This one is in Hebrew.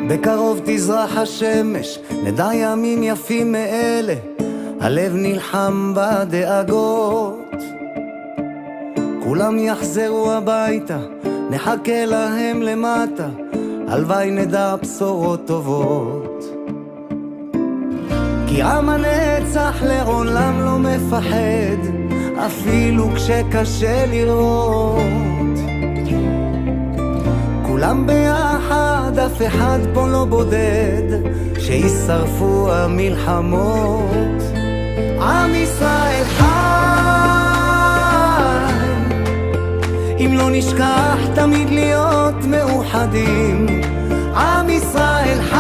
בקרוב תזרח השמש, נדע ימים יפים מאלה, הלב נלחם בדאגות. כולם יחזרו הביתה, נחכה להם למטה, הלוואי נדע בשורות טובות. כי עם הנצח לעולם לא מפחד, אפילו כשקשה לראות. כולם ביחד, אף אחד פה לא בודד, שישרפו המלחמות. עם ישראל חי, אם לא נשכח תמיד להיות מאוחדים. עם ישראל חי,